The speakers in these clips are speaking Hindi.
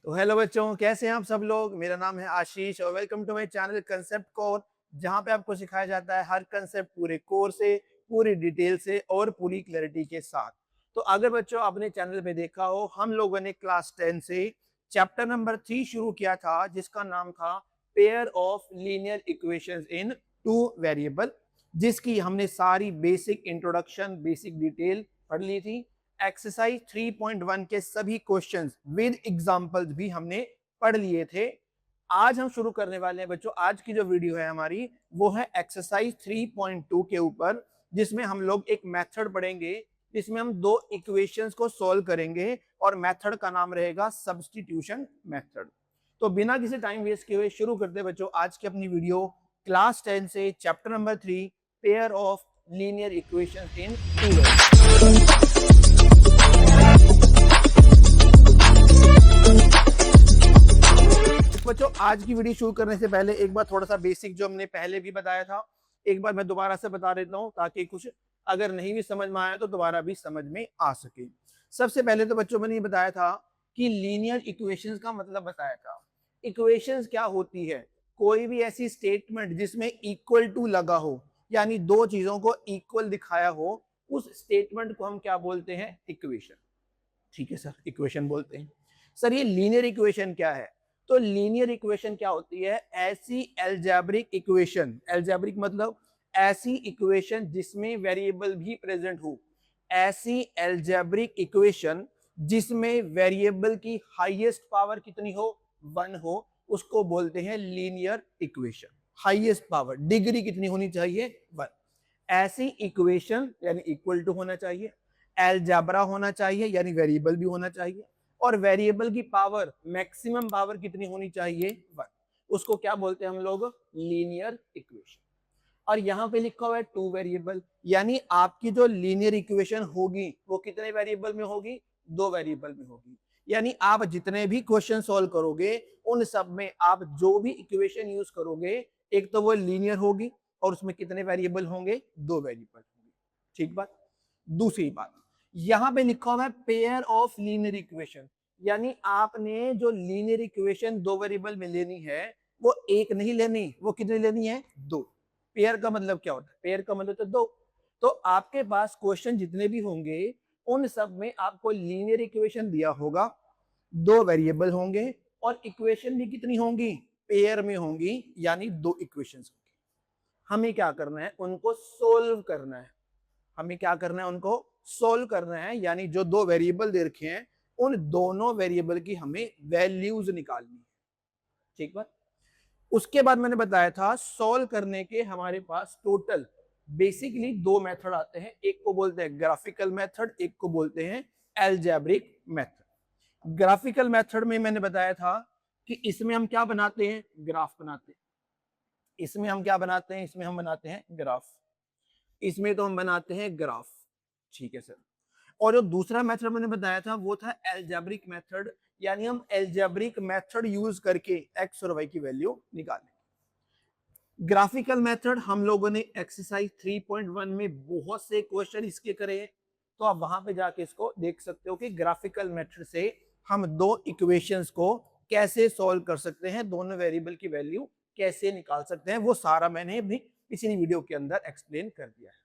तो हेलो बच्चों, कैसे हैं आप सब लोग। मेरा नाम है आशीष और welcome to my channel concept core, जहां पे आपको सिखाया जाता है हर कंसेप्ट पूरे कोर से, पूरी डिटेल से और पूरी क्लैरिटी के साथ। तो अगर बच्चों आपने चैनल पे देखा हो, हम लोगों ने क्लास 10 से चैप्टर नंबर 3 शुरू किया था, जिसका नाम था pair of linear equations in two variable, जिसकी हमने सारी बेसिक इंट्रोडक्शन, बेसिक डिटेल पढ़ ली थी। एक्सरसाइज 3.1 के सभी क्वेश्चंस विद एग्जांपल्स भी हमने पढ़ लिए थे। आज हम शुरू करने वाले हैं बच्चों, आज की जो वीडियो है हमारी वो है एक्सरसाइज 3.2 के ऊपर, जिसमें हम लोग एक मेथड पढ़ेंगे, जिसमें हम दो इक्वेशंस को सॉल्व करेंगे और मेथड का नाम रहेगा सब्स्टिट्यूशन मेथड। तो बिना किसी टाइम वेस्ट किए हुए शुरू करते हैं बच्चों आज की अपनी वीडियो क्लास 10 से chapter number 3 pair of linear equations in two variable. बच्चों आज की वीडियो शुरू करने से पहले एक बार थोड़ा सा बेसिक जो हमने पहले भी बताया था, एक बार मैं दोबारा से बता देता हूं, ताकि कुछ अगर नहीं भी समझ में आया तो दोबारा भी समझ में आ सके। सबसे पहले तो बच्चों मैंने ये बताया था कि लीनियर इक्वेशंस का मतलब बताया था। इक्वेशंस क्या होती है? कोई भी ऐसी स्टेटमेंट जिसमें इक्वल टू लगा हो, यानी दो चीजों को इक्वल दिखाया हो, उस स्टेटमेंट को हम क्या बोलते हैं? इक्वेशन। ठीक है सर, इक्वेशन बोलते हैं। सर ये लीनियर इक्वेशन क्या है? तो लीनियर इक्वेशन क्या होती है? ऐसी एल्जेब्रिक इक्वेशन, एल्जेब्रिक मतलब ऐसी इक्वेशन जिसमें वेरिएबल भी प्रेजेंट हो, ऐसी एल्जेब्रिक इक्वेशन जिसमें वेरिएबल की हाईएस्ट पावर कितनी हो? 1 हो, उसको बोलते हैं linear equation. Highest power degree कितनी होनी चाहिए? 1। ऐसी इक्वेशन यानी इक्वल टू होना चाहिए, एलजेब्रा होना चाहिए यानी वेरिएबल भी होना चाहिए, और वेरिएबल की पावर मैक्सिमम पावर कितनी होनी चाहिए? 1। उसको क्या बोलते हैं हम लोग? Linear equation. और यहाँ पे लिखा हुआ है टू वेरिएबल, यानी आपकी जो लीनियर इक्वेशन होगी वो कितने वेरिएबल में होगी? दो वेरिएबल में होगी। यानी आप जितने भी क्वेश्चन सॉल्व करोगे उन सब में आप जो भी इक्वेशन यूज करोगे, एक तो वो लीनियर होगी और उसमें कितने वेरिएबल होंगे? दो वेरिएबल होंगे। ठीक बात। दूसरी बात, यहां पे लिखा हुआ है पेयर ऑफ लीनियर इक्वेशन, यानी आपने जो लीनियर इक्वेशन दो वेरिएबल में लेनी है वो एक नहीं लेनी, वो कितनी लेनी है? दो। पेयर का मतलब क्या होता है? पेयर का मतलब तो दो। तो आपके पास क्वेश्चन जितने भी होंगे उन सब में आपको लीनियर इक्वेशन दिया होगा, दो वेरिएबल होंगे और इक्वेशन भी कितनी होंगी? पेयर में होंगी, यानी दो इक्वेशंस होंगी। हमें क्या करना है? उनको सोल्व करना है। हमें क्या करना है? उनको सोल्व करना है, यानी जो दो वेरिएबल दे रखे हैं उन दोनों वेरिएबल की हमें वैल्यूज निकालनी है। ठीक बात। उसके बाद मैंने बताया था सोल्व करने के हमारे पास टोटल बेसिकली दो मेथड आते हैं, एक को बोलते हैं ग्राफिकल मेथड, एक को बोलते हैं एल्जेब्रिक मेथड। ग्राफिकल मेथड में मैंने बताया था कि इसमें हम क्या बनाते हैं? ग्राफ बनाते हैं। इसमें हम क्या बनाते हैं? इसमें हम बनाते हैं ग्राफ। इसमें तो हम बनाते हैं ग्राफ। ठीक है सर। और जो दूसरा मेथड मैंने बताया था वो था एल्जेब्रिक मेथड, यानी हम एल्जेब्रिक मेथड यूज करके एक्स और वाई की वैल्यू निकालें। ग्राफिकल मेथड हम लोगों ने एक्सरसाइज 3.1 में बहुत से क्वेश्चन इसके करे हैं, तो आप वहां पे जाके इसको देख सकते हो कि ग्राफिकल मेथड से हम दो इक्वेशंस को कैसे सॉल्व कर सकते हैं, दोनों वेरिएबल की वैल्यू कैसे निकाल सकते हैं, वो सारा मैंने भी पिछली वीडियो के अंदर एक्सप्लेन कर दिया है।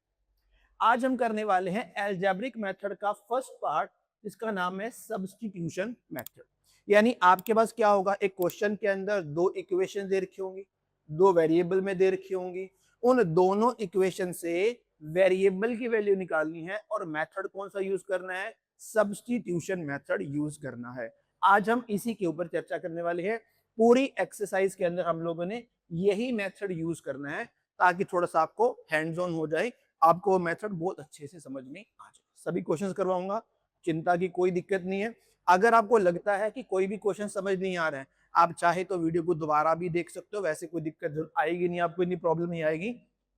आज हम करने वाले हैं एल्जेब्रिक मेथड का फर्स्ट पार्ट, जिसका नाम है सब्स्टिट्यूशन मेथड। यानी आपके पास क्या होगा? एक क्वेश्चन के अंदर दो इक्वेशन दे रखी होंगी, दो वेरिएबल में दे रखी होंगी, उन दोनों इक्वेशन से वेरिएबल की वैल्यू निकालनी है और मेथड कौन सा यूज करना है? सब्स्टिट्यूशन मेथड यूज करना है। आज हम इसी के ऊपर चर्चा करने वाले हैं। पूरी एक्सरसाइज के अंदर हम लोगों ने यही मेथड यूज करना है, ताकि थोड़ा सा आपको हैंड्स ऑन हो जाए, आपको मेथड बहुत अच्छे से समझ में आ जाए। सभी क्वेश्चंस करवाऊंगा, चिंता की कोई दिक्कत नहीं है। अगर आपको लगता है कि कोई भी क्वेश्चन समझ नहीं आ रहा है, आप चाहे तो वीडियो को दोबारा भी देख सकते हो, वैसे कोई दिक्कत आएगी नहीं, आपको इतनी प्रॉब्लम नहीं आएगी।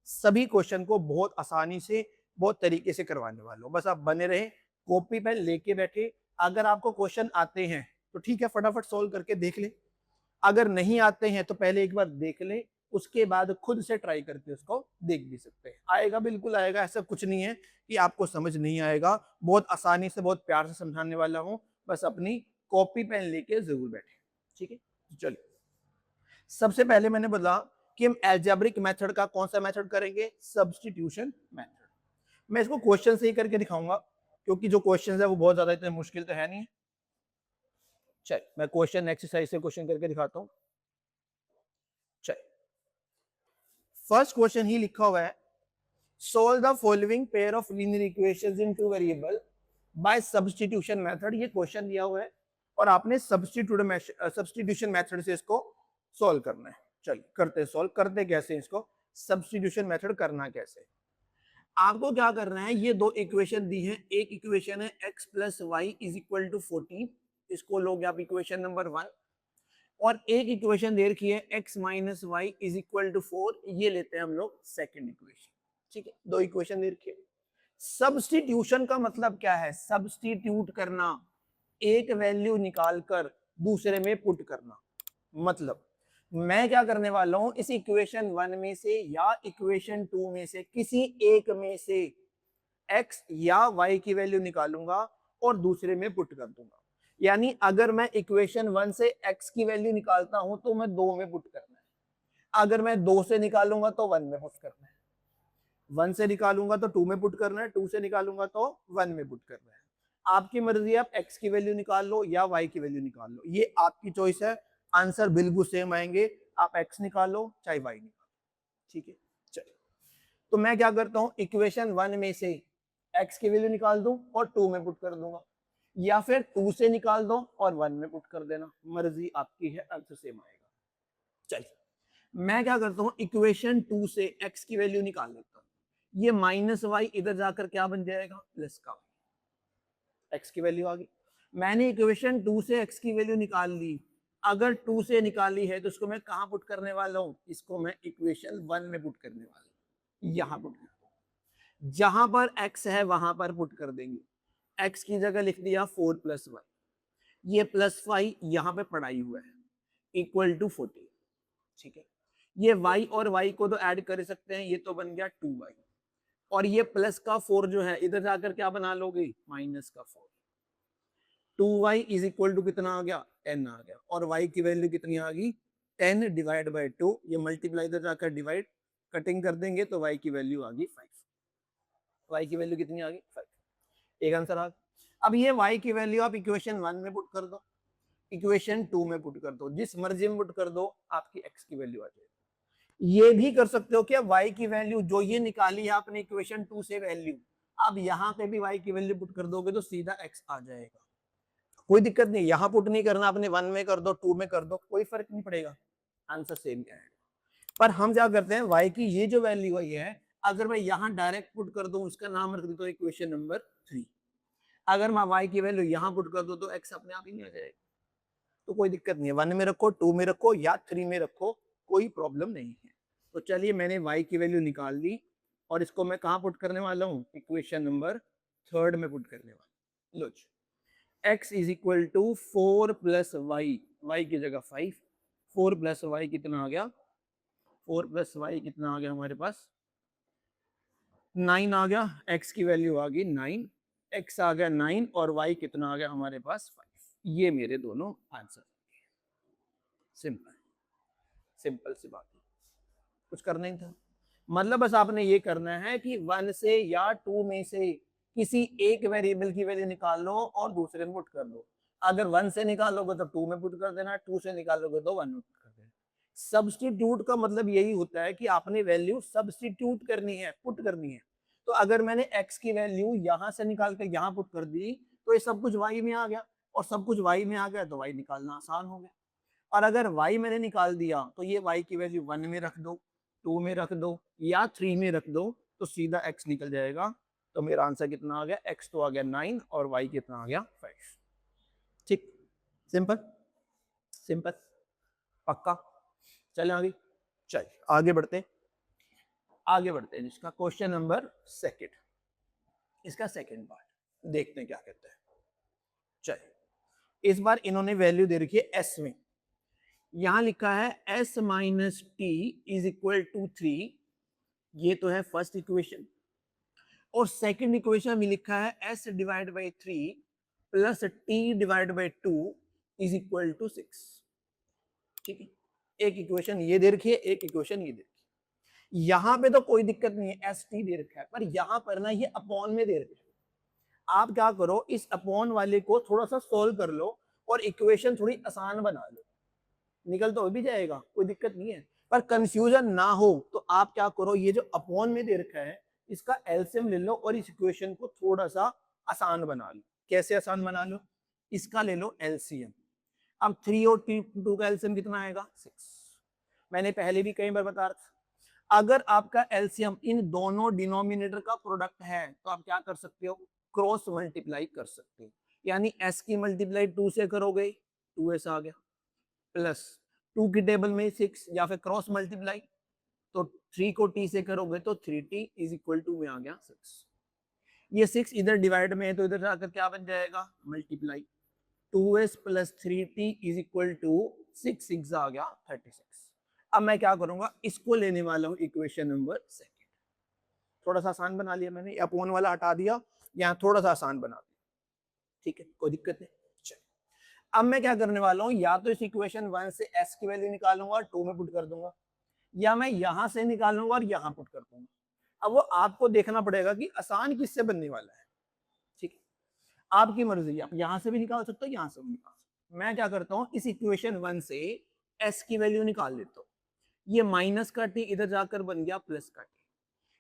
सभी क्वेश्चन को बहुत आसानी से, बहुत तरीके से करवाने वाले हो। बस आप बने रहे, कॉपी पेन लेके बैठे। अगर आपको क्वेश्चन आते हैं तो ठीक है, फटाफट सोल्व करके देख ले। अगर नहीं आते हैं तो पहले एक बार देख ले, उसके बाद खुद से ट्राई करके उसको देख भी सकते हैं। आएगा, बिल्कुल आएगा, ऐसा कुछ नहीं है कि आपको समझ नहीं आएगा। बहुत आसानी से, बहुत प्यार से समझाने वाला हूँ। बस अपनी कॉपी पेन लेके जरूर बैठे, ठीक है। चलिए, सबसे पहले मैंने बोला कि हम एल्जेब्रिक मेथड का कौन सा मेथड करेंगे, सब्स्टिट्यूशन मेथड। मैं इसको क्वेश्चन से ही करके दिखाऊंगा, क्योंकि जो क्वेश्चन है वो बहुत ज्यादा इतने मुश्किल तो है नहीं। चल मैं क्वेश्चन एक्सरसाइज से क्वेश्चन करके दिखाता हूं। चल, फर्स्ट क्वेश्चन ही लिखा हुआ है, solve the following pair of linear equations in two variable bye substitution method. ये क्वेश्चन दिया हुआ है और आपने सब्स्टिट्यूशन मेथड से इसको सॉल्व करना है। चलिए करते सॉल्व, करते कैसे इसको, सब्स्टिट्यूशन मेथड करना कैसे। आपको क्या करना है, ये दो इक्वेशन दी है, एक इक्वेशन है x plus y is equal to 14, इसको लोगे आप इक्वेशन नंबर 1, और एक इक्वेशन दे रखी है x minus y is equal to 4, ये लेते हैं हम लोग सेकंड इक्वेशन, ठीक है। दो इक्वेशन दे रखी है। सब्स्टिट्यूशन का मतलब क्या है, सब्स्टिट्यूट करना, एक वैल्यू निकालकर दूसरे में पुट करना। मतलब मैं क्या करने वाला हूं, इस इक्वेशन 1 में से या इक्वेशन 2 में से किसी एक में से x या y की वैल्यू निकालूंगा और दूसरे में पुट कर दूंगा। यानी अगर मैं इक्वेशन 1 से x की वैल्यू निकालता हूं तो मैं 2 में पुट करना है, अगर मैं 2 से निकालूंगा तो 1 में पुट करना है, 1 से निकालूंगा तो 2 में पुट करना है, 2 से निकालूंगा तो 1 में पुट करना है। आपकी मर्जी है, आप x की वैल्यू निकाल लो या y की वैल्यू निकाल लो, ये आपकी चॉइस है। आंसर बिल्कुल सेम आएंगे, आप x निकालो चाहे y निकालो, ठीक है। चलिए, तो मैं क्या करता हूं, इक्वेशन 1 में से x की वैल्यू निकाल दूं और 2 में पुट कर दूंगा, या फिर 2 से निकाल दो और 1 में पुट कर देना, मर्जी आपकी है, आंसर सेम आएगा। चलिए, मैं क्या करता हूं, इक्वेशन 2 से x की वैल्यू निकाल लेता हूं, ये माइनस वाई इधर जाकर क्या बन जाएगा, प्लस का, x की वैल्यू आ गई। मैंने इक्वेशन 2 से x की वैल्यू निकाल ली, अगर 2 से निकाली है तो इसको मैं कहां पुट करने वाला हूं, इसको मैं इक्वेशन 1 में पुट करने वाला हूं, यहां पुट करता हूं, जहां पर x है वहां पर पुट कर देंगे। x की जगह लिख दिया 4 प्लस वाई, ये प्लस वाई यहां पे पढ़ाई हुआ है, इक्वल टू 40, ठीक है। ये y और y को तो ऐड कर सकते हैं, ये तो बन गया 2y, और ये प्लस का 4 जो है इधर जाकर क्या बना लोगे, माइनस का 4। 2y इज इक्वल टू कितना आ गया, 10 आ गया, और y की वैल्यू कितनी आ गई, 10 डिवाइड बाय 2, ये मल्टीप्लाई इधर जाकर डिवाइड, कटिंग कर देंगे तो y की वैल्यू आ गई 5। y की वैल्यू कितनी आ गई, 5, एक आंसर आ गया। अब ये y की वैल्यू आप इक्वेशन 1 में पुट कर दो, इक्वेशन 2 में पुट कर दो, जिस मर्जी में पुट कर दो, आपकी x की वैल्यू आ जाएगी। ये भी कर सकते हो कि y की वैल्यू जो ये निकाली है आपने इक्वेशन 2 से वैल्यू, अब यहाँ पे भी y की वैल्यू पुट कर दोगे तो सीधा x आ जाएगा, कोई दिक्कत नहीं, यहां पुट नहीं करना आपने, 1 में कर दो 2 में कर दो, कोई फर्क नहीं पड़ेगा, आंसर सेम आएगा। पर हम क्या करते हैं, y की ये जो वैल्यू आई है, अगर मैं यहां डायरेक्ट पुट कर दूं, उसका नाम रख देता हूं इक्वेशन नंबर 3, अगर मैं y की वैल्यू यहां पुट कर दूं तो x अपने आप ही नहीं आ जाएगा, तो कोई दिक्कत नहीं है, 1 में रखो 2 में रखो या 3 में रखो, कोई प्रॉब्लम नहीं है। तो चलिए मैंने y की वैल्यू निकाल ली और इसको मैं कहां पुट करने वाला हूं, इक्वेशन नंबर 3 में पुट करने वाला। लो जी, x is equal to 4 plus y, y की जगह 5, 4 प्लस वाई कितना आ गया, 4 प्लस वाई कितना आ गया हमारे पास, 9 आ गया, x की वैल्यू आ गई 9, x आ गया 9 और y कितना आ गया हमारे पास 5, ये मेरे दोनों आंसर। सिंपल, सिंपल सी बात है, कुछ करना ही था, मतलब बस आपने ये करना है कि 1 से या 2 में से किसी एक वेरिएबल की वैल्यू निकाल लो और दूसरे में पुट कर दो, अगर 1 से निकालोगे तो 2 में पुट कर देना, 2 से निकालोगे तो 1 में पुट कर देना। सब्स्टिट्यूट का मतलब यही होता है कि आपने वैल्यू सब्स्टिट्यूट करनी है, पुट करनी है। तो अगर मैंने x की वैल्यू यहां से निकाल के यहां पुट कर दी तो ये सब कुछ y में आ गया, और सब कुछ y में आ गया तो y निकालना आसान हो गया। और अगर y मैंने निकाल दिया तो ये y की वैल्यू 1 में रख दो, 2 में रख दो या 3 में रख दो, तो सीधा x निकल जाएगा। तो मेरा आंसर कितना आ गया, x तो आ गया 9 और y कितना आ गया 5। ठीक, सिंपल, सिंपल, पक्का। चले आगे, चलिए आगे बढ़ते, आगे बढ़ते हैं इसका क्वेश्चन नंबर 2, इसका सेकंड पार्ट देखते हैं क्या कहते हैं। चलिए, इस बार इन्होंने वैल्यू दे रखी है s में, यहां लिखा है s minus t is equal to 3, ये तो है फर्स्ट इक्वेशन, और सेकंड इक्वेशन में लिखा है s divide by 3 plus t divide by 2 is equal to 6। ठीक है, एक इक्वेशन ये दे रखी है, एक इक्वेशन ये दे रखी है। यहाँ पे तो कोई दिक्कत नहीं है, एस टी दे रखा है, पर यहाँ पर ना ये अपॉन में दे रखा है। आप क्या करो, इस अपॉन वाले को थोड़ा सा सोल्व कर लो और इक्वेशन थोड़ी आसान बना लो, निकल तो हो भी जाएगा, कोई दिक्कत नहीं है। पर कंफ्यूजन ना हो तो आप क्या करो, ये जो अपॉन में दे रखा है इसका एलसीएम ले लो और इस इक्वेशन को थोड़ा सा आसान बना लो। कैसे आसान बना लो, इसका ले लो एलसीएम। अब 3 और 2 का एलसीएम कितना आएगा, 6। मैंने पहले भी कई बार बता रखा, अगर आपका एलसीएम इन दोनों डिनोमिनेटर का प्रोडक्ट है तो आप क्या कर सकते हो, क्रॉस मल्टीप्लाई कर सकते हो। यानी s की मल्टीप्लाई 2 से करोगे 2s आ गया, प्लस 2 की टेबल में 6, या फिर क्रॉस मल्टीप्लाई तो 3 को t से करोगे तो 3t इज इक्वल टू में आ गया 6। ये 6 इधर डिवाइड में है तो इधर जाकर क्या बन जाएगा, multiply 2s plus 3t is equal to 6, 6 आ गया 36। अब मैं क्या करूंगा, इसको लेने वाला हूं इक्वेशन नंबर सेकंड। थोड़ा सा आसान बना लिया मैंने, अपॉन वाला हटा दिया, यहाँ थोड़ा सा आसान बना दिया। ठीक है, कोई दिक्कत नहीं। अब मैं क्या करने वाला हूँ, या तो इस इक्वेशन 1 से s की वैल्यू निकालूंगा और 2 में पुट कर दूंगा, या मैं यहां से निकालूंगा और यहां पुट कर दूंगा। अब वो आपको देखना पड़ेगा कि आसान किससे बनने वाला है। ठीक है, आपकी मर्जी, आप यहां से भी निकाल सकते हो, यहां से भी निकाल सकते हो। मैं क्या करता हूँ, इस इक्वेशन 1 से s की वैल्यू निकाल लेता हूँ। ये माइनस का t इधर जाकर बन गया प्लस का t।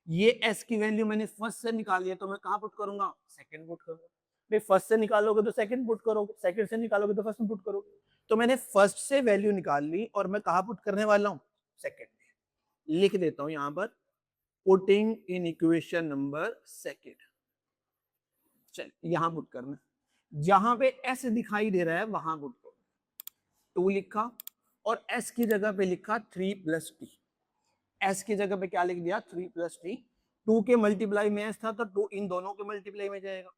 ये s की वैल्यू मैंने फर्स्ट से निकाली है तो मैं कहां पुट करूंगा, सेकंड पुट करूंगा। भाई फर्स्ट से निकालोगे तो सेकंड पुट करोगे, सेकंड से निकालोगे तो फर्स्ट में पुट करोगे। तो मैंने फर्स्ट से वैल्यू निकाल ली और मैं कहां पुट करने वाला हूं, सेकंड में। लिख देता हूं यहां पर, putting in equation number second. चल यहां पुट करना, जहां पे s दिखाई दे रहा है वहां पुट करो। 2 लिखा और s की जगह पे लिखा 3 प्लस टी। s की जगह पे क्या लिख दिया, 3 प्लस टी। 2 के मल्टीप्लाई में s था तो 2 इन दोनों के मल्टीप्लाई में जाएगा,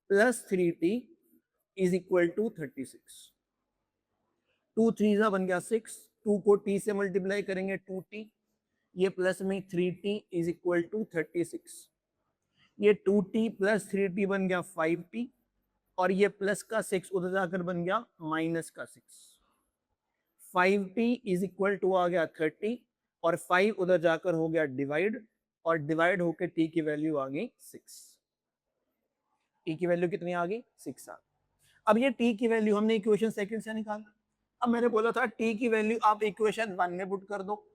plus 3t is equal to 36। 2 3 बन गया 6, 2 को t से मल्टीप्लाई करेंगे 2t, ये प्लस में 3t इज इक्वल टू 36। ये 2t प्लस 3t बन गया 5t, और ये प्लस का 6 उधर जाकर बन गया माइनस का 6। 5t इज इक्वल टू आ गया 30, और 5 उधर जाकर हो गया डिवाइड, और डिवाइड होकर t की वैल्यू आ गई 6। t की वैल्यू कितनी आ गई, 6 आ गई। अब ये t की वैल्यू हमने इक्वेशन सेकंड से निकाला। अब मैंने बोला था t की वैल्यू आप इक्वेशन 1 में पुट कर दो,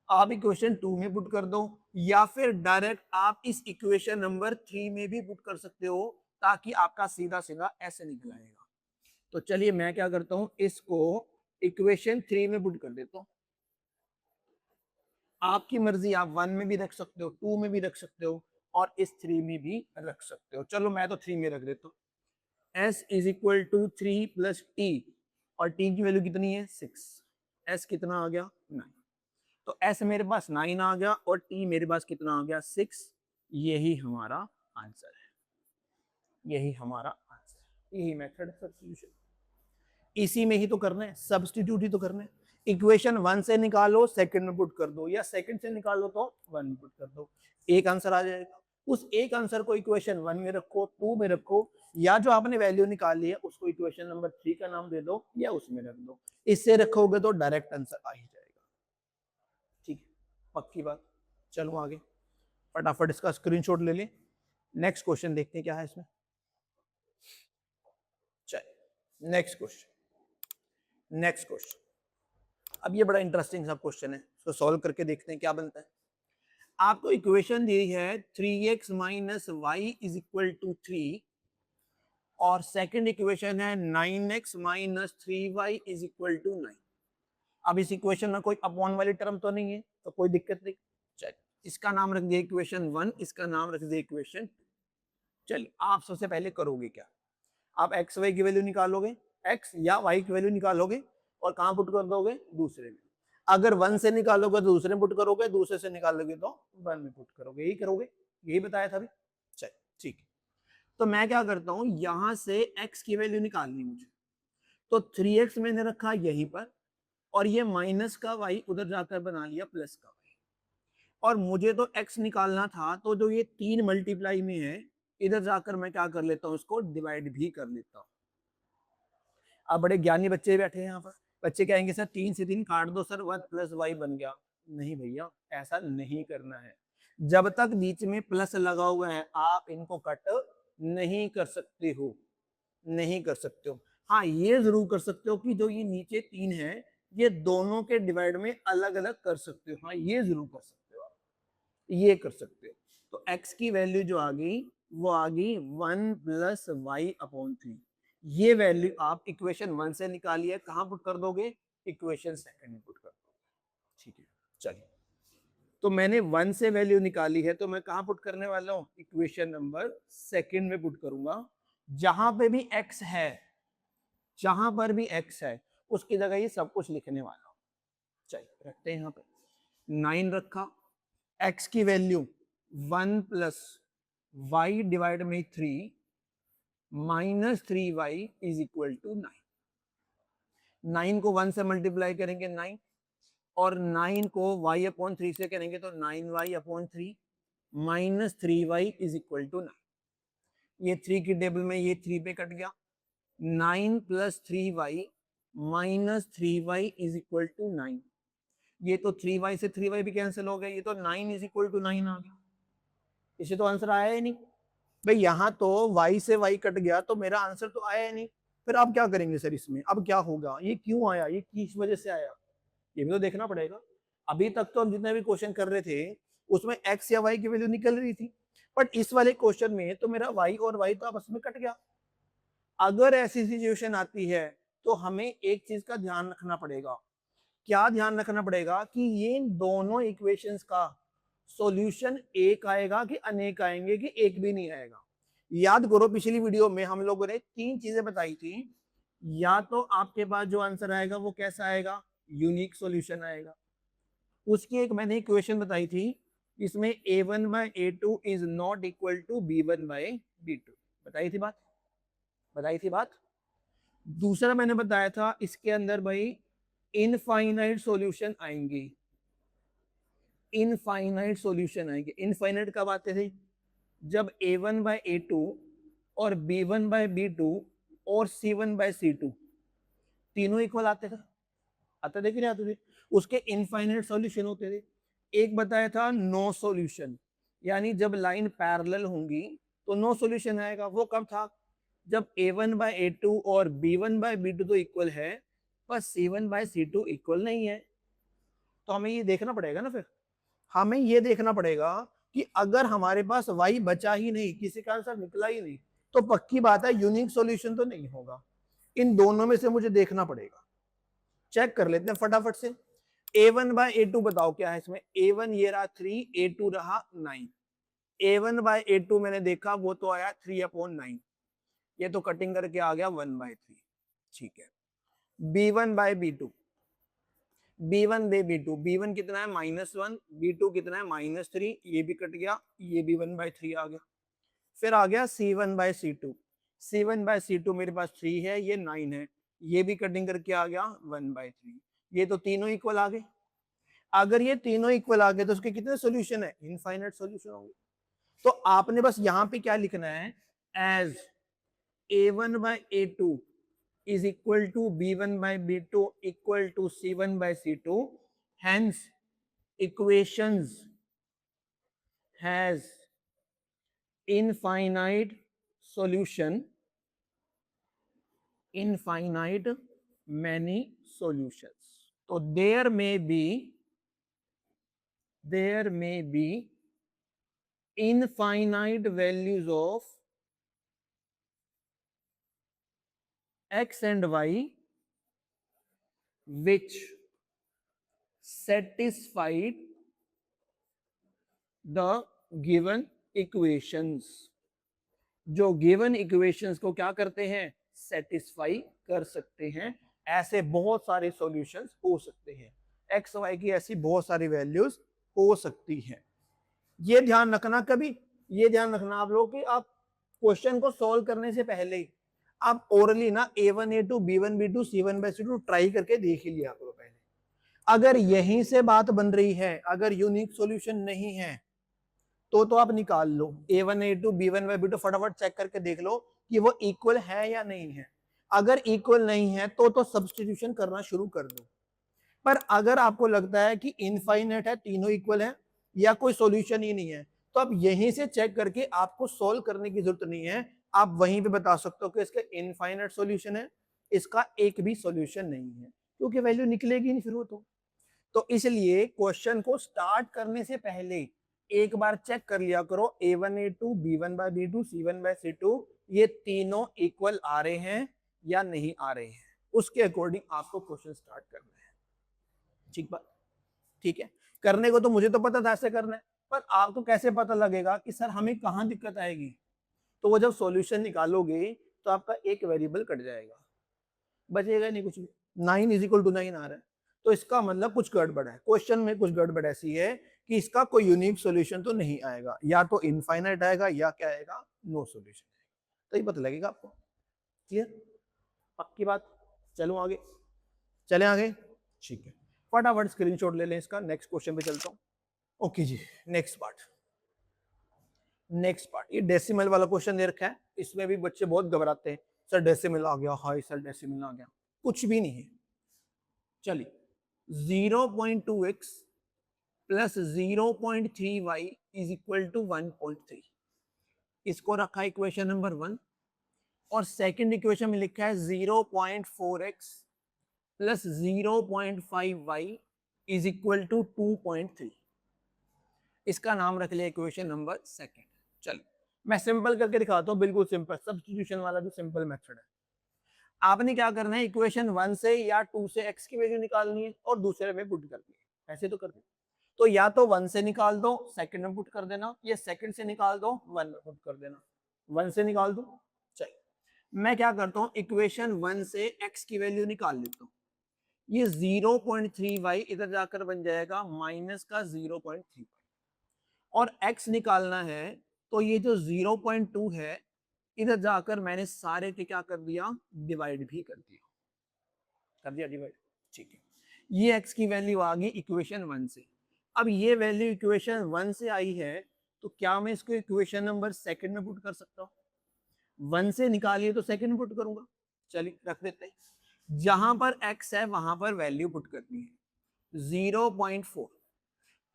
आप इक्वेशन 2 में पुट कर दो, या फिर डायरेक्ट आप इस इक्वेशन नंबर 3 में भी पुट कर सकते हो, ताकि आपका सीधा सीधा ऐसे निकल आएगा। तो चलिए मैं क्या करता हूं, इसको इक्वेशन 3 में पुट कर देता हूं। आपकी मर्जी, आप 1 में भी रख सकते हो, 2 में भी रख सकते हो, और इस 3 में भी रख सकते हो। चलो मैं तो 3 में रख देता हूँ। s is equal to 3 plus t, और t की वैल्यू कितनी है 6। s कितना आ गया 9, तो s मेरे पास 9 आ गया और t मेरे पास कितना आ गया 6। यही हमारा आंसर है, यही हमारा आंसर, यही मेथड सब्स्टिट्यूशन। इसी में ही तो करना है, सब्स्टिट्यूट ही तो करना है। इक्वेशन 1 से निकालो सेकंड में पुट कर दो, या सेकंड से निकालो तो 1 में पुट कर दो, एक आंसर आ जाएगा। उस एक आंसर को इक्वेशन 1 में रखो, 2 में रखो, या जो आपने वैल्यू निकाली है उसको इक्वेशन नंबर 3 का नाम दे दो या उसमें रख दो। इससे रखोगे तो डायरेक्ट आंसर आ ही जाएगा। ठीक है, पक्की बात। चलो आगे, फटाफट इसका स्क्रीनशॉट ले लें। नेक्स्ट क्वेश्चन देखते हैं क्या है इसमें। चलिए नेक्स्ट क्वेश्चन, नेक्स्ट क्वेश्चन। अब ये बड़ा इंटरेस्टिंग सा क्वेश्चन है, इसको सॉल्व करके देखते हैं क्या बनता है। आपको इक्वेशन दी है 3x minus y is equal to 3, और सेकंड इक्वेशन है 9x minus 3y is equal to 9। अब इस इक्वेशन में कोई अपॉन वाली टर्म तो नहीं है, तो कोई दिक्कत नहीं। चलिए इसका नाम रख दिया इक्वेशन 1, इसका नाम रख दिया इक्वेशन 2। चलिए आप सबसे पहले करोगे क्या, आप एक्स वाई की वैल्यू निकालोगे, एक्स या वाई की वैल्यू निकालोगे, और कहां पुट कर दोगे, दूसरे में। अगर 1 से निकालोगे तो दूसरे में पुट करोगे, दूसरे से निकालोगे तो 1 में पुट करोगे, यही करोगे, यही बताया था अभी। चलिए ठीक है, तो मैं क्या करता हूं, यहां से x की वैल्यू निकालनी मुझे, तो 3x मैंने रखा यहीं पर, और ये माइनस का y उधर जाकर बना लिया प्लस का y। और मुझे तो x निकालना था, तो जो ये 3 मल्टीप्लाई में है इधर जाकर मैं क्या कर लेता हूँ, इसको डिवाइड भी कर लेता हूँ। अब बड़े ज्ञानी बच्चे बैठे हैं यहाँ पर, बच्चे कहेंगे सर 3 से 3 काट दो सर, 1 प्लस वाई बन गया। नहीं भैया, ऐसा नहीं करना है। जब तक बीच में प्लस लगा हुआ है आप इनको कट नहीं कर सकते हो, नहीं कर सकते हो। हाँ ये जरूर कर सकते हो कि जो ये नीचे 3 है ये दोनों के डिवाइड में अलग अलग कर सकते हो। हाँ ये जरूर कर सकते हो आप, ये कर सकते हो। तो x की वैल्यू जो आ गई वो आ गई 1 प्लस वाई अपॉन 3। ये वैल्यू आप इक्वेशन 1 से निकालिए, कहां पुट कर दोगे, इक्वेशन 2 में पुट कर दोगे। ठीक है, चलिए तो मैंने 1 से वैल्यू निकाली है तो मैं कहां पुट करने वाला हूं, इक्वेशन नंबर 2 में पुट करूंगा। जहां पे भी x है, जहां पर भी x है उसकी जगह ये सब कुछ लिखने वाला हूं। चलिए रखते हैं यहाँ पे 9 रखा, x की वैल्यू 1 प्लस वाई डिवाइड में 3 minus 3y is equal to 9। 9 को 1 से मल्टीप्लाई करेंगे 9, और 9 को y अपॉन 3 से करेंगे तो 9y upon 3 minus 3y is equal to 9। ये 3 की टेबल में ये 3 पे कट गया, 9 plus 3y minus 3y is equal to 9। ये तो 3y से 3y भी कैंसिल हो गया, ये तो 9 इज इक्वल टू 9 आ गया। इसे तो आंसर आया ही नहीं भाई, यहां तो y से y कट गया तो मेरा आंसर तो आया ही नहीं। फिर आप क्या करेंगे सर इसमें, अब क्या होगा, ये क्यों आया, ये किस वजह से आया, ये भी तो देखना पड़ेगा। अभी तक तो हम जितने भी क्वेश्चन कर रहे थे उसमें x या y की वैल्यू निकल रही थी, बट इस वाले क्वेश्चन में तो मेरा y और y तो आपस में कट गया। अगर ऐसी सिचुएशन आती है तो हमें एक चीज का ध्यान रखना पड़ेगा। क्या ध्यान रखना पड़ेगा कि ये दोनों इक्वेशंस का सॉल्यूशन एक आएगा कि अनेक आएंगे, कि एक भी नहीं आएगा। याद करो पिछली वीडियो में हम लोगों ने 3 चीजें बताई थी। या तो आपके पास जो आंसर आएगा वो कैसा आएगा, यूनिक सॉल्यूशन आएगा। उसकी एक मैंने इक्वेशन बताई थी, इसमें a1 by a2 is not equal to b1 by b2, बताई थी बात, बताई थी बात। दूसरा मैंने बताया था इसके अंदर भाई इनफाइनाइट सॉल्यूशन आएंगे, इनफाइनाइट सॉल्यूशन आएंगे। इनफाइनाइट कब आते थे, जब a1 बाय a2 और b1 बाय b2 और c1 बाय c2 तीनों इक्वल आते थे, आते थे कि नहीं आते थे, उसके इनफाइनाइट सॉल्यूशन होते थे। एक बताया था नो सॉल्यूशन, यानी जब लाइन पैरेलल होंगी तो नो सॉल्यूशन आएगा। वो कब था, जब a1 बाय a2 और b1 बाय b2 तो इक्वल है पर c1 बाय c2 इक्वल नहीं है। तो हमें ये देखना पड़ेगा ना, फिर हमें ये देखना पड़ेगा कि अगर हमारे पास y बचा ही नहीं, किसी का आंसर निकला ही नहीं, तो पक्की बात है यूनिक सॉल्यूशन तो नहीं होगा। इन दोनों में से मुझे देखना पड़ेगा। चेक कर लेते हैं फटाफट से। a1 बाय a2 बताओ क्या है इसमें, a1 ये रहा 3, a2 रहा 9। a1 बाय a2 मैंने देखा वो तो आया 3 अपॉन 9, ये तो कटिंग करके आ गया 1 बाय 3। ठीक है, b1 by b2, b1 by b2, b1 कितना है -1, b2 कितना है -3, ये भी कट गया, ये भी 1 बाय 3 आ गया। फिर आ गया c1 bye c2, c1 bye c2 मेरे पास 3 है, ये 9 है, ये भी कटिंग करके आ गया 1 बाय 3। ये तो तीनों इक्वल आ गए। अगर ये तीनों इक्वल आ गए तो उसके कितने सॉल्यूशन है, इनफाइनाइट सॉल्यूशन होंगे। तो आपने बस यहां पे क्या लिखना है, as a1 by a2 is equal to b1 by b2 equal to c1 by c2, hence equations has infinite solution, infinite many solutions. So there may be infinite values of x and y which satisfied the given equations, जो गिवन इक्वेशंस को क्या करते हैं, सेटिस्फाई कर सकते हैं। ऐसे बहुत सारे सॉल्यूशंस हो सकते हैं, एक्स वाई की ऐसी बहुत सारी वैल्यूज हो सकती हैं। ये ध्यान रखना, कभी ये ध्यान रखना आप लोग कि आप क्वेश्चन को सॉल्व करने से पहले आप ओरली ना a1 a2 b1 b2 c1 by c2 try करके देख ही लिया करो पहले। अगर यहीं से बात बन रही है, अगर यूनिक सॉल्यूशन नहीं है तो आप निकाल लो a1 a2 b1 b2, फटाफट चेक करके देख लो कि वो इक्वल है या नहीं है। अगर इक्वल नहीं है तो सब्स्टिट्यूशन करना शुरू कर दो। पर अगर आपको लगता है कि इनफाइनाइट है, तीनों इक्वल है या कोई सॉल्यूशन ही नहीं है, तो आप यहीं से चेक करके आपको सॉल्व करने की जरूरत नहीं है, आप वहीं पे बता सकते हो कि इसका इनफाइनाइट सॉल्यूशन है, इसका एक भी सॉल्यूशन नहीं है, क्योंकि वैल्यू निकलेगी नहीं फिर वो तो इसलिए क्वेश्चन को स्टार्ट करने से पहले एक बार चेक कर लिया करो a1 a2 b1 by b2 c1 by c2 ये तीनों इक्वल आ रहे हैं या नहीं आ रहे हैं, उसके अकॉर्डिंग आपको क्वेश्चन स्टार्ट करना है। ठीक बात, ठीक है। करने को तो मुझे तो पता था ऐसे करना है, पर आपको कैसे पता लगेगा कि सर हमें कहां दिक्कत आएगी? तो वो जब सॉल्यूशन निकालोगे तो आपका एक वेरिएबल कट जाएगा, बचेगा नहीं कुछ भी। 9 इज इक्वल टू 9 आ रहा है, तो इसका मतलब कुछ गड़बड़ है, क्वेश्चन में कुछ गड़बड़ ऐसी है कि इसका कोई यूनिक सॉल्यूशन तो नहीं आएगा, या तो इनफाइनाइट आएगा या क्या आएगा, नो सॉल्यूशन आएगा। तो ये पता लगेगा आपको। क्लियर, पक्की बात। चलो आगे, चले आगे, ठीक है। फटाफट स्क्रीनशॉट ले लें इसका, नेक्स्ट क्वेश्चन पे चलता हूँ। ओके जी, नेक्स्ट पार्ट, नेक्स्ट पार्ट। ये डेसिमल वाला क्वेश्चन दे रखा है, इसमें भी बच्चे बहुत घबराते हैं, सर डेसिमल आ गया, हाय सर डेसिमल आ गया। कुछ भी नहीं है। चलिए 0.2x plus 0.3y is equal to 1.3, इसको रखा है इक्वेशन नंबर 1, और सेकंड इक्वेशन में लिखा है 0.4x plus 0.5y is equal to 2.3, इसका नाम रख लिया इक्वेशन नंबर सेकंड। चलो मैं सिंपल करके दिखाता हूँ, बिल्कुल सिंपल, सब्स्टिट्यूशन वाला जो सिंपल मेथड है। आपने क्या करना है, इक्वेशन 1 से या 2 से x की वैल्यू निकालनी है और दूसरे में पुट करनी है, ऐसे तो करते। तो या तो 1 से निकाल दो, सेकंड में पुट कर देना, या सेकंड से निकाल दो, 1 में पुट कर देना। 1 से निकाल दो, चलिए मैं क्या करता हूँ, इक्वेशन 1 से x की वैल्यू निकाल लेता हूँ। ये 0.3y इधर जाकर बन जाएगा माइनस का 0.3, और x निकालना है तो ये जो 0.2 है इधर जाकर मैंने सारे के क्या कर दिया, डिवाइड भी कर दिया डिवाइड। ठीक है, ये x की वैल्यू आ गई इक्वेशन 1 से। अब ये वैल्यू इक्वेशन 1 से आई है, तो क्या मैं इसको इक्वेशन नंबर सेकंड में पुट कर सकता हूँ? 1 से निकालिए तो सेकंड में पुट करूंगा। चलिए रख देते हैं, जहां पर x है वहां पर वैल्यू पुट करनी है। 0.4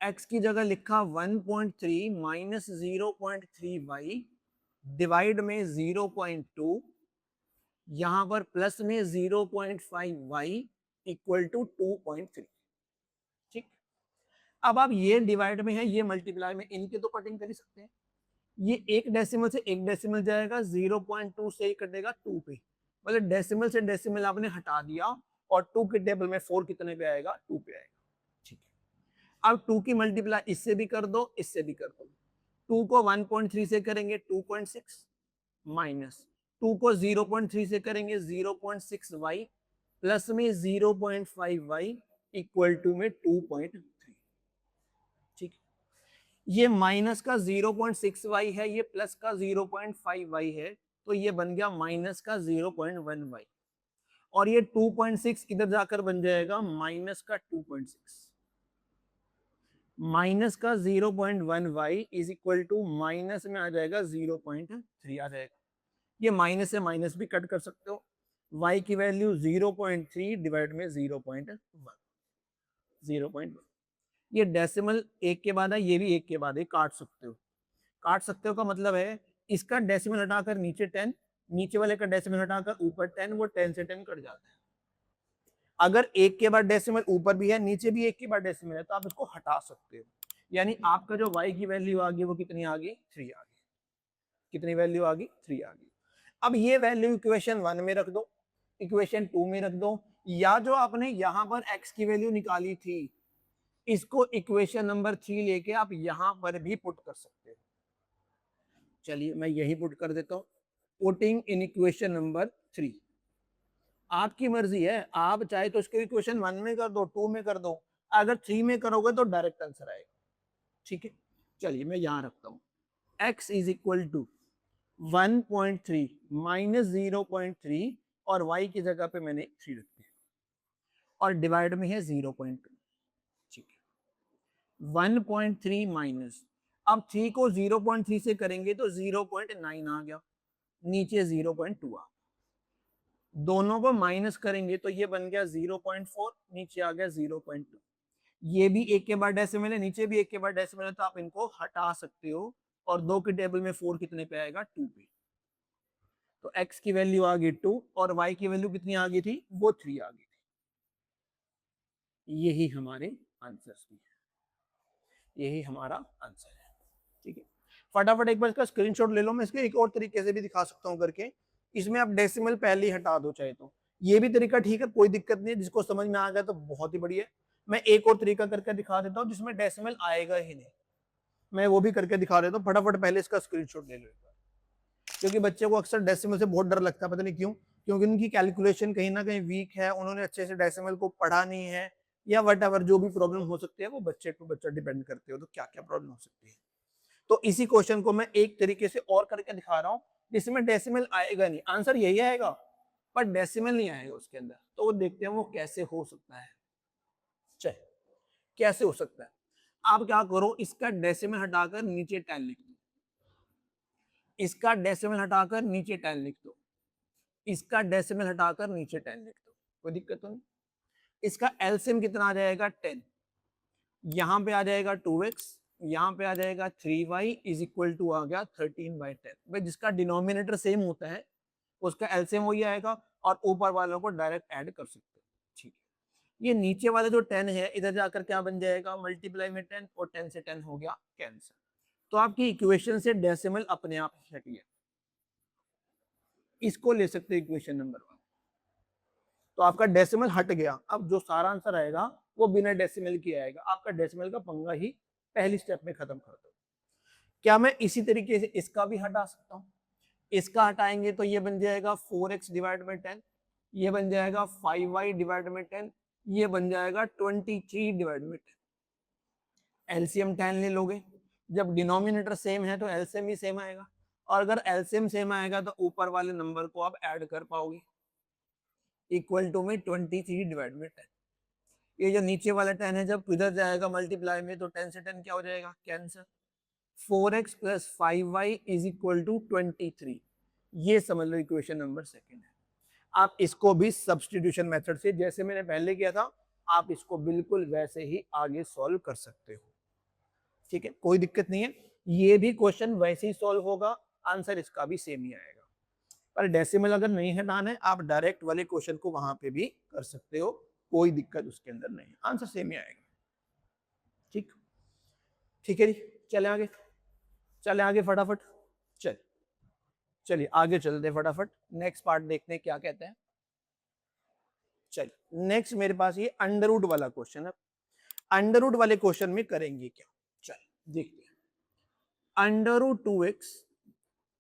x की जगह लिखा 1.3 माइनस 0.3y डिवाइड में 0.2, यहां पर प्लस में 0.5y इक्वल टू 2.3। ठीक, अब आप ये डिवाइड में है, ये मल्टीप्लाई में, इनके तो कटिंग कर ही सकते हैं। ये एक डेसिमल से एक डेसिमल जाएगा, 0.2 से ही कटेगा 2 पे, मतलब डेसिमल से डेसिमल आपने हटा दिया, और 2 के टेबल में 4 कितने पे आएगा, 2 पे आएगा। ठीक है, अब 2 की मल्टीप्लाई इससे भी कर दो, इससे भी कर दो। 2 को 1.3 से करेंगे 2.6, माइनस 2 को 0.3 से करेंगे 0.6y, प्लस में 0.5y इक्वल टू में 2.3। ठीक, ये माइनस का 0.6y है, ये प्लस का 0.5y है, तो ये बन गया माइनस का 0.1y, और ये 2.6 इधर जाकर बन जाएगा माइनस का 2.6, माइनस का 0.1y is equal to minus में आ जाएगा 0.3 आ जाएगा। ये माइनस से माइनस भी कट कर सकते हो, y की वैल्यू 0.3 डिवाइड में 0.1, 0.1। ये डेसिमल एक के बाद है, ये भी एक के बाद है, काट सकते हो। काट सकते हो का मतलब है इसका डेसिमल हटाकर नीचे 10, नीचे वाले का डेसिमल हटाकर ऊपर 10, वो 10 से 10 कट जाता है। अगर एक के बाद डेसिमल ऊपर भी है, नीचे भी एक के बाद डेसिमल है, तो आप इसको हटा सकते हो। यानी आपका जो y की वैल्यू आ गई वो कितनी आ गई, 3 आ गई। कितनी वैल्यू आ गई, 3 आ गई। अब ये वैल्यू इक्वेशन 1 में रख दो, इक्वेशन 2 में रख दो, या जो आपने यहां पर x की वैल्यू निकाली थी इसको इक्वेशन नंबर 3 लेके आप यहां पर भी पुट कर सकते हो। चलिए मैं यही पुट कर देता हूं, पुटिंग इन इक्वेशन नंबर 3। आपकी मर्जी है, आप चाहे तो इसको इक्वेशन 1 में कर दो, 2 में कर दो, अगर 3 में करोगे तो डायरेक्ट आंसर आएगा। ठीक है, चलिए मैं यहां रखता हूं, x is equal to 1.3 minus 0.3, और y की जगह पे मैंने 3 रख दिया, और डिवाइड में है 0.2। ठीक है, 1.3 माइनस अब 3 को 0.3 से करेंगे तो 0.9 आ गया, नीचे 0.2 आ, दोनों को माइनस करेंगे तो ये बन गया 0.4, नीचे आ गया 0.2। ये भी एक के बाद डेसिमल है, नीचे भी एक के बाद डेसिमल है, तो आप इनको हटा सकते हो और 2 की टेबल में 4 कितने पे आएगा, 2 पे। तो x की वैल्यू आ गई 2 और y की वैल्यू कितनी आ गई थी, वो 3 आ गई थी। यही हमारे आंसर्स भी है, यही हमारा आंसर है। ठीक है, फटाफट एक बार इसका स्क्रीनशॉट ले लो, मैं इसके एक और तरीके से भी दिखा सकता हूँ करके। इसमें आप डेसिमल पहले ही हटा दो चाहे तो, ये भी तरीका ठीक है, कोई दिक्कत नहीं है, जिसको समझ में आ गया तो बहुत ही बढ़िया। मैं एक और तरीका करके दिखा देता हूँ जिसमें डेसिमल आएगा ही नहीं, मैं वो भी करके दिखा देता हूँ। फटाफट पहले इसका स्क्रीनशॉट ले लो एक बार, क्योंकि बच्चे को अक्सर डेसिमल से बहुत डर लगता है, पता नहीं क्यों, क्योंकि उनकी कैलकुलेशन कहीं ना कहीं वीक है, उन्होंने अच्छे से डेसिमल को पढ़ा नहीं है, या वट एवर जो भी प्रॉब्लम हो सकती है वो बच्चे टू बच्चा डिपेंड करते हो, तो क्या क्या प्रॉब्लम हो सकती है। तो इसी क्वेश्चन को मैं एक तरीके से और करके दिखा रहा हूँ जिसमें डेसिमल आएगा नहीं, आंसर यही आएगा पर डेसिमल नहीं आएगा उसके अंदर। तो वो देखते हैं वो कैसे हो सकता है। चल, कैसे हो सकता है, आप क्या करो, इसका डेसिमल हटाकर नीचे 10 लिख दो, इसका डेसिमल हटाकर नीचे 10 लिख दो, इसका डेसिमल हटाकर नीचे 10 लिख दो, कोई दिक्कत तो नहीं। इसका एलसीएम कितना आ जाएगा, 10, यहां पे आ जाएगा 2x, यहाँ पे आ जाएगा 3y इज इक्वल टू आ गया 13/10। भाई जिसका डिनोमिनेटर सेम होता है उसका एलसीएम वही आएगा, और ऊपर वालों को डायरेक्ट ऐड कर सकते हैं। ठीक है, ये नीचे वाला जो 10 है इधर जाकर क्या बन जाएगा, मल्टीप्लाई में 10, और 10 से 10 हो गया कैंसिल। तो आपकी इक्वेशन से डेसिमल अपने आप हट गया, इसको ले सकते हैं इक्वेशन नंबर 1। तो आपका डेसिमल हट गया, अब जो सारा आंसर आएगा वो बिना डेसिमल के आएगा, आपका डेसिमल का पंगा ही पहली स्टेप में खत्म कर दो। क्या मैं इसी तरीके से इसका भी हटा सकता हूँ, इसका हटाएंगे तो ये बन जाएगा 4x डिवाइड में 10, ये बन जाएगा 5y डिवाइड में 10, ये बन जाएगा 23 डिवाइड में 10। एलसीएम 10 ले लोगे, जब डिनोमिनेटर सेम है तो एलसीएम भी सेम आएगा, और अगर एलसीएम सेम आएगा तो ऊपर वाले नंबर को आप ऐड कर पाओगे, इक्वल टू में 23 डिवाइड में 10। ये जो नीचे वाला 10 है जब इधर जाएगा मल्टीप्लाई में तो 10 से 10 क्या हो जाएगा, cancel. 4x plus 5y is equal to 23, ये समझ लो इक्वेशन नंबर 2 है। आप इसको भी सब्स्टिट्यूशन मेथड से जैसे मैंने पहले किया था, आप इसको बिल्कुल वैसे ही आगे सॉल्व कर सकते हो। ठीक है, कोई दिक्कत नहीं है, ये भी क्वेश्चन वैसे ही सॉल्व होगा, आंसर इसका भी सेम ही आएगा। पर डेसिमल अगर नहीं हटाना है आप डायरेक्ट वाले क्वेश्चन को वहां पे भी कर सकते हो, कोई दिक्कत उसके अंदर नहीं है, आंसर सेम ही आएगा। ठीक, ठीक है जी, चले आगे, चले आगे फटाफट, चलिए आगे चलते फटाफट, नेक्स्ट पार्ट देखते हैं क्या कहते हैं। चलिए नेक्स्ट मेरे पास ये अंडर रूट वाला क्वेश्चन है। अंडर रूट वाले क्वेश्चन में करेंगे क्या, चलिए देखते हैं। Under root 2x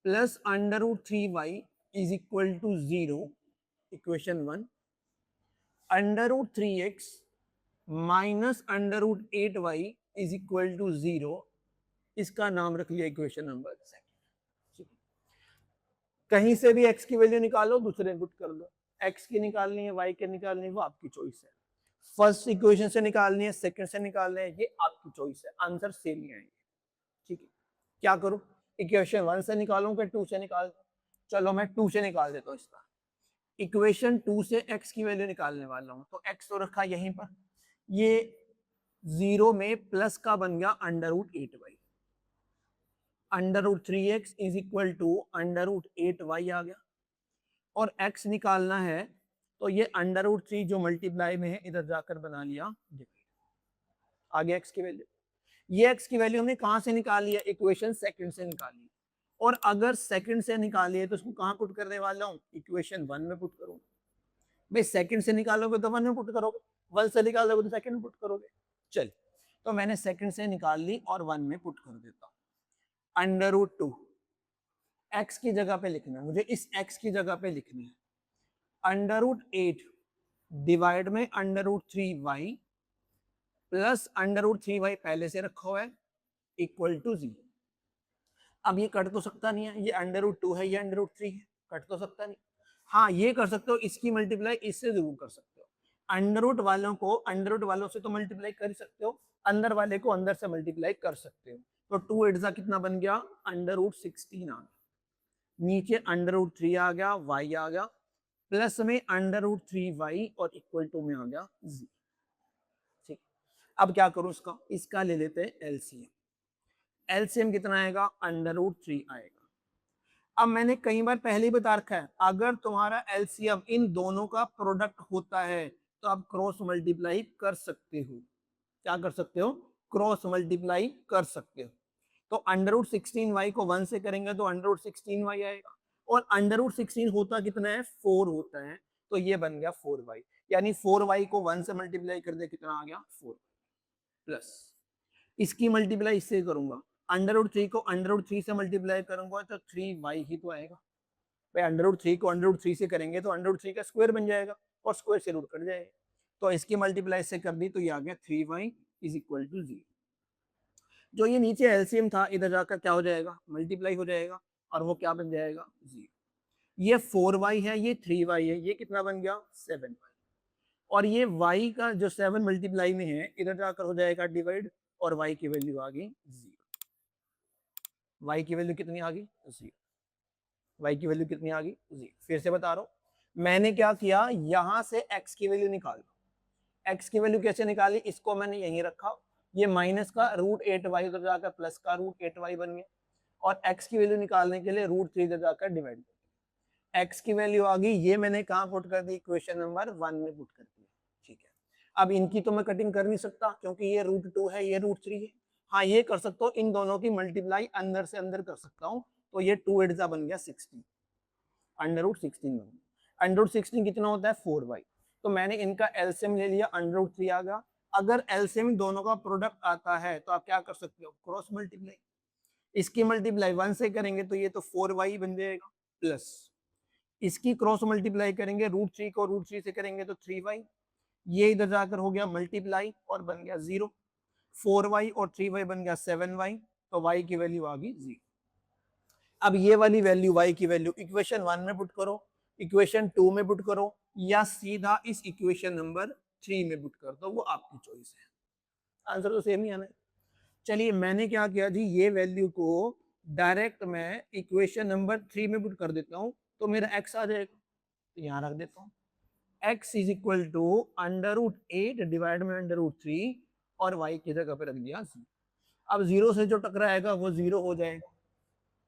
plus under root 3y is equal to 0, equation 1। Under root 3x minus under root 8y is equal to 0, इसका नाम रख लिया इक्वेशन नंबर 2। कहीं से भी x की वैल्यू निकालो, दूसरे पुट कर दो, x की निकालनी है, y की निकालनी है, वो आपकी चॉइस है। फर्स्ट इक्वेशन से निकालनी है, सेकंड से निकालनी है, ये आपकी चॉइस है, आंसर सेम ही आएंगे। ठीक है, क्या करूं, इक्वेशन 1 से निकालूं कि 2 से निकाल दूं? चलो मैं 2 से निकाल देता हूं इसका। इक्वेशन 2 से x की वैल्यू निकालने वाला हूं, तो x तो रखा यहीं पर, ये 0 में प्लस का बन गया under root 8y, under root 3x is equal to under root 8y आ गया, और x निकालना है तो ये अंडर रूट 3 जो मल्टीप्लाई में है इधर जाकर बना लिया डिवाइड, आ गया x की वैल्यू। ये x की वैल्यू हमने कहां से निकाली है, इक्वेशन सेकंड से निकाली, और अगर सेकंड से निकाली है तो उसको कहां पुट करने वाला हूं, इक्वेशन 1 में पुट करूंगा। भाई सेकंड से निकालोगे तो 1 में पुट करोगे, 1 से निकालोगे तो सेकंड में पुट करोगे। चल, तो मैंने सेकंड से निकाल ली और 1 में पुट कर देता हूं। अंडर रूट 2 x की जगह पे लिखना है मुझे, इस x की जगह पे लिखना है अंडर रूट 8 डिवाइड में under root 3y plus under root 3y पहले से रखा हुआ है इक्वल टू 0। अब ये कट तो सकता नहीं है, ये अंडर रूट 2 है, ये अंडर रूट 3 है, कट तो सकता नहीं। हाँ ये कर सकते हो, इसकी मल्टीप्लाई इससे जरूर कर सकते हो, अंडर रूट वालों को अंडर रूट वालों से तो मल्टीप्लाई कर सकते हो, अंदर वाले को अंदर से मल्टीप्लाई कर सकते हो। तो 2 8 कितना बन गया, √16 आ गया, नीचे √3 आ गया, y आ गया, प्लस में √3y और इक्वल टू में आ गया z। ठीक, अब क्या करूं, इसका ले लेते हैं एलसीएम। एलसीएम कितना आएगा, √3 आएगा। अब मैंने कई बार पहले ही बता रखा है, अगर तुम्हारा एलसीएम इन दोनों का प्रोडक्ट होता है तो आप क्रॉस मल्टीप्लाई कर सकते हो। क्या कर सकते हो, क्रॉस मल्टीप्लाई कर सकते हो। तो √16y को 1 से करेंगे तो √16y आएगा, और √16 होता कितना है, 4 होता है, तो ये बन गया 4y। यानी 4y को 1 से मल्टीप्लाई कर दे, कितना आ गया, 4 प्लस इसकी मल्टीप्लाई इससे करूंगा, √3 को √3 से मल्टीप्लाई करूंगा तो 3y ही तो आएगा भाई। √3 को √3 से करेंगे तो √3 का स्क्वायर बन जाएगा और स्क्वायर से रूट कट जाएगा, तो इसकी मल्टीप्लाई से कर दी तो ये आ गया 3y इज इक्वल टू 0। जो ये नीचे एलसीएम था इधर जाकर क्या हो जाएगा, मल्टीप्लाई हो जाएगा, और वो क्या बन जाएगा, 0। ये 4y है, ये 3y है, ये कितना बन गया, 7y, और ये y का जो 7 मल्टीप्लाई में है इधर जाकर हो जाएगा डिवाइड, और y की वैल्यू आ गई 0। y की वैल्यू कितनी आ गई, 0। y की वैल्यू कितनी आ गई, 0। फिर से बता रहा हूं, मैंने क्या किया, यहां से x की वैल्यू निकाल लो। x की वैल्यू कैसे निकाली, इसको मैंने यहीं रखा, ये माइनस का √8y उधर जाकर प्लस का √8y बन गया, और x की वैल्यू निकालने के लिए √3 इधर जाकर डिवाइड कर दिया, x की वैल्यू आ गई, ये मैंने कहाँ पुट कर दी, इक्वेशन नंबर 1 में पुट कर दिया। ठीक है, अब इनकी तो मैं कटिंग कर नहीं सकता क्योंकि ये √2 है, ये √3 है। हाँ ये कर सकता हूँ, इन दोनों की मल्टीप्लाई अंदर से अंदर कर सकता हूँ, तो ये 2 8 बन गया 16, √16 बन गया। √16 कितना होता है, 4y, तो मैंने इनका एलसीएम ले लिया, √3 आ गया। अगर एलसीएम दोनों का प्रोडक्ट आता है तो आप क्या कर सकते हो, क्रॉस मल्टीप्लाई। इसकी मल्टीप्लाई 1 से करेंगे तो ये तो 4y बन जाएगा, प्लस इसकी क्रॉस मल्टीप्लाई करेंगे, √3 को √3 से करेंगे तो 3y, ये इधर जाकर हो गया मल्टीप्लाई और बन गया 0। 4y और 3y बन गया 7y, तो y की वैल्यू आ गई 0। अब ये वाली वैल्यू, y की वैल्यू इक्वेशन 1 में पुट करो, इक्वेशन 2 में पुट करो, या सीधा इस इक्वेशन नंबर 3 में पुट कर दो, वो आपकी चॉइस है, आंसर तो सेम ही आना है। चलिए मैंने क्या किया जी, ये वैल्यू को डायरेक्ट मैं इक्वेशन नंबर 3 में पुट कर देता हूँ, तो मेरा x आ जाएगा, तो यहाँ रख देता हूँ, x is equal to √8 divide में √3, और y की जगह पे रख दिया 0। अब 0 से जो टकराएगा वो 0 हो जाएगा,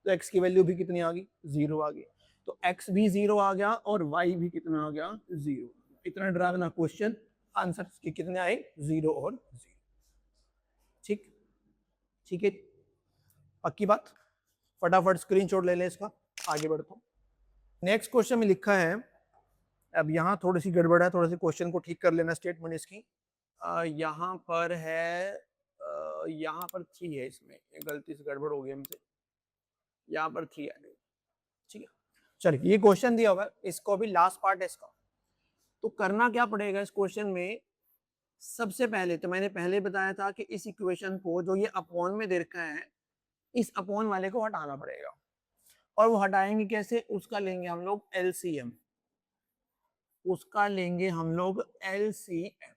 तो x की वैल्यू भी कितनी आ गई, 0 आ गई, तो x भी 0 आ गया और y भी कितना आ गया, 0। इतना डरावना क्वेश्चन, आंसर के कितने आए, 0 और 0। ठीक, ठीक है, पक्की बात। फटाफट स्क्रीनशॉट ले लें इसका, आगे बढ़ता हूँ। नेक्स्ट क्वेश्चन में लिखा है, अब यहाँ थोड़ी सी गड़बड़ है, थोड़े से क्वेश्चन को ठीक कर लेना, स्टेटमेंट इसकी यहाँ पर है, यहाँ पर 3 है, इसमें गलती से गड़बड़ हो गई हमसे, यहाँ पर 3 आ गई। ठीक है, चलिए ये क्वेश्चन दिया हुआ है, इसको भी लास्ट पार्ट है इसका, तो करना क्या पड़ेगा इस क्वेश्चन में। सबसे पहले तो मैंने पहले बताया था कि इस इक्वेशन को जो ये अपॉन में दे रखा है, इस अपॉन वाले को हटाना पड़ेगा, और वो हटाएंगे कैसे, उसका लेंगे हम लोग एलसीएम, उसका लेंगे हम लोग एलसीएम।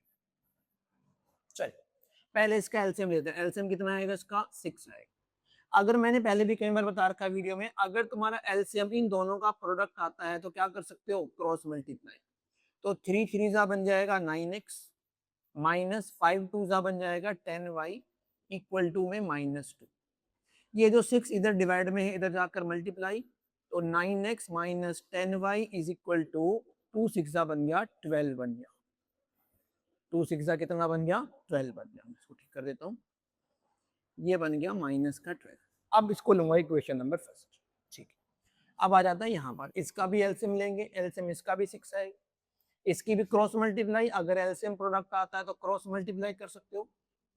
चलिए पहले इसका एलसीएम लेते हैं, एलसीएम कितना आएगा इसका, 6 आएगा। अगर मैंने पहले भी कई बार बता रखा है वीडियो में, अगर तुम्हारा एलसीएम इन दोनों का प्रोडक्ट आता है तो क्या कर सकते हो, क्रॉस मल्टीप्लाई, तो 3 3 बन जाएगा 9x, माइनस 5 2 बन जाएगा 10y, इक्वल टू में -2। ये जो 6 इधर डिवाइड में है, इधर जाकर मल्टीप्लाई, तो 9x minus 10y is equal to 2 6 बन गया 12 बन गया, 2 6 कितना बन गया, 12 बन गया। इसको ठीक कर देता हूँ, ये बन गया माइनस का 12। अब इसको लूंगा इक्वेशन नंबर फर्स्ट। ठीक है, अब आ जाता है यहाँ पर, इसका भी एलसीएम लेंगे, एलसीएम इसका भी 6 आएगा, इसकी भी क्रॉस मल्टीप्लाई, अगर एलसीएम प्रोडक्ट आता है तो क्रॉस मल्टीप्लाई कर सकते हो।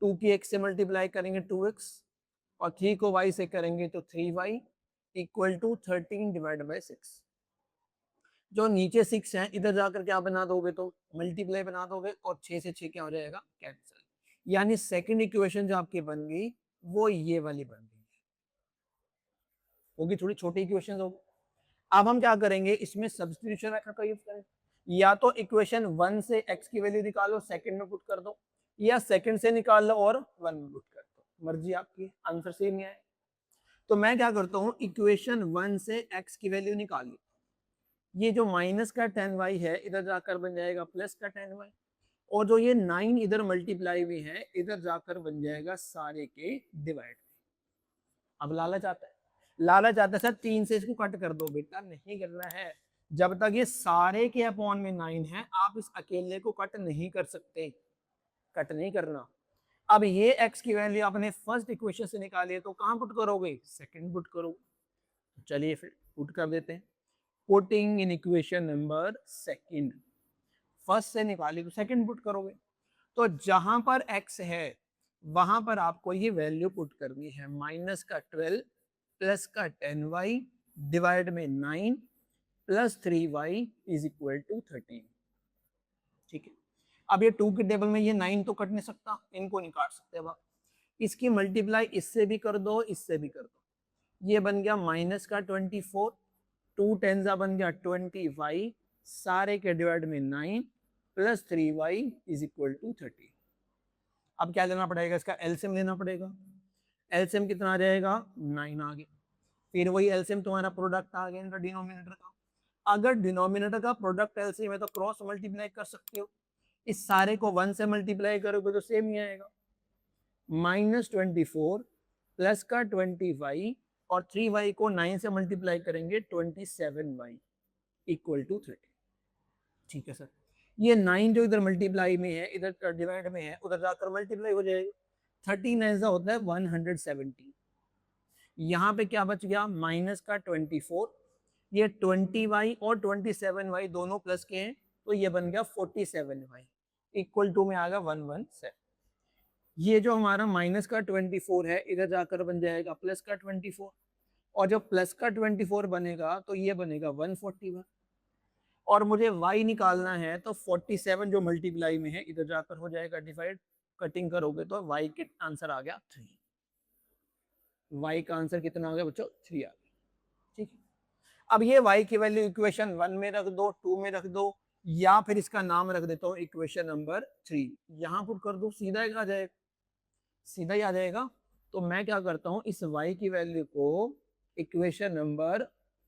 2 की x से मल्टीप्लाई करेंगे 2x, और 3 को y से करेंगे तो 3y, equal to 13 divide by 6। जो नीचे 6 है इधर जाकर क्या बना दोगे, तो मल्टीप्लाई बना दोगे, और 6 से 6 क्या हो जाएगा, कैंसिल। यानी सेकंड इक्वेशन जो आपकी बन गई वो ये वाली बन गई होगी, थोड़ी छोटी इक्वेशन होगी। अब हम क्या करेंगे, इसमें सब्स्टिट्यूशन मेथड का यूज करेंगे, या तो इक्वेशन 1 से x की वैल्यू निकालो, सेकंड में पुट कर दो, या सेकंड से निकाल लो और 1 में पुट कर दो, मर्जी आपकी, आंसर सेम ही आए। तो मैं क्या करता हूँ, इक्वेशन 1 से x की वैल्यू निकाल ली। ये जो माइनस का 10y है इधर जाकर बन जाएगा प्लस का 10y, और जो ये 9 इधर मल्टीप्लाई हुई है इधर जाकर बन जाएगा सारे के डिवाइड। अब लालच आता है, लालच आता है सर 3 से इसको कट कर दो, बेटा नहीं करना है। जब तक ये सारे के अपॉन में 9 है आप इस अकेले को कट नहीं कर सकते, कट नहीं करना। अब ये x की वैल्यू आपने फर्स्ट इक्वेशन से निकाली है तो कहां पुट करोगे, सेकंड पुट करोगे। चलिए फिर पुट कर देते हैं। Putting in equation number second, first से निकाली तो सेकंड पुट करोगे। तो जहां पर x है वहां पर आपको ये वैल्यू पुट करनी है, माइनस का 12 प्लस का 10y डिवाइड में 9 plus 3y is equal to 13। ठीक है, अब ये 2 के टेबल में ये 9 तो कट नहीं सकता, इनको नहीं काट सकते। अब इसकी मल्टीप्लाई इससे भी कर दो, इससे भी कर दो। ये बन गया माइनस का 24, 2 10 बन गया 20y, सारे के डिवाइड में 9 plus 3y is equal to 30। अब क्या लेना पड़ेगा, इसका एलसीएम लेना पड़ेगा। एलसीएम कितना आ जाएगा, 9 आ गया। फिर वही एलसीएम तुम्हारा प्रोडक्ट आ गया इनका डिनोमिनेटर का। अगर डिनोमिनेटर का प्रोडक्ट एलसीएम है तो क्रॉस मल्टीप्लाई कर सकते हो, इस सारे को 1 से मल्टीप्लाई करोगे तो सेम ही आएगा। -24 प्लस का 20y और 3y को 9 से मल्टीप्लाई करेंगे 27y इक्वल टू 30। ठीक है सर, ये 9 जो इधर मल्टीप्लाई में है इधर डिवाइड में है उधर जाकर मल्टीप्लाई हो जाएगा। 13 ऐसा होता है 170। यहाँ पे क्या बच गया, माइनस का 24, ये 20y और 27y दोनों प्लस के हैं तो ये बन गया 47y इक्वल टू में आ गया 117। ये जो हमारा माइनस का 24 है इधर जाकर बन जाएगा प्लस का 24, और जो प्लस का 24 बनेगा तो ये बनेगा 141, और मुझे y निकालना है तो 47 जो मल्टीप्लाई में है इधर जाकर हो जाएगा डिवाइड, कटिंग करोगे तो y के आंसर आ गया 3। y का आंसर कितना आ गया बच्चों, 3 आ गया। ठीक है, अब ये y की वैल्यू इक्वेशन 1 में रख दो, 2 में रख दो, या फिर इसका नाम रख देता हूँ इक्वेशन नंबर 3, यहाँ पुट कर दो, सीधा ही आ जाएगा, सीधा ही आ जाएगा। तो मैं क्या करता हूँ, इस y की वैल्यू को इक्वेशन नंबर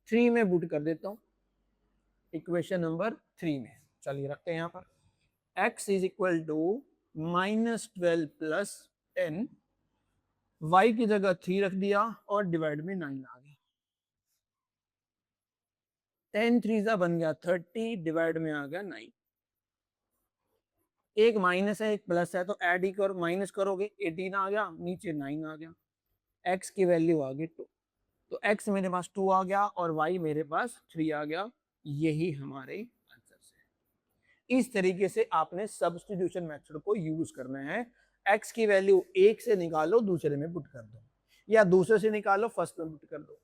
3 में पुट कर देता हूँ, इक्वेशन नंबर 3 में। चलिए रखते हैं यहाँ पर x is equal to -12 plus 10, y की जगह 3 रख दिया और डिवाइड में 9 आ गया। 10 3 बन गया 30, डिवाइड में आ गया 9। एक माइनस है एक प्लस है तो ऐड ही करो, माइनस करोगे 18 आ गया, नीचे 9 आ गया। x की वैल्यू आ गई 2, तो x मेरे पास 2 आ गया और y मेरे पास 3 आ गया। यही हमारे आंसर है। इस तरीके से आपने सब्स्टिट्यूशन मेथड को यूज करना है। x की वैल्यू एक से निकालो दूसरे में पुट कर दो, या दूसरे से निकालो फर्स्ट में पुट कर दो।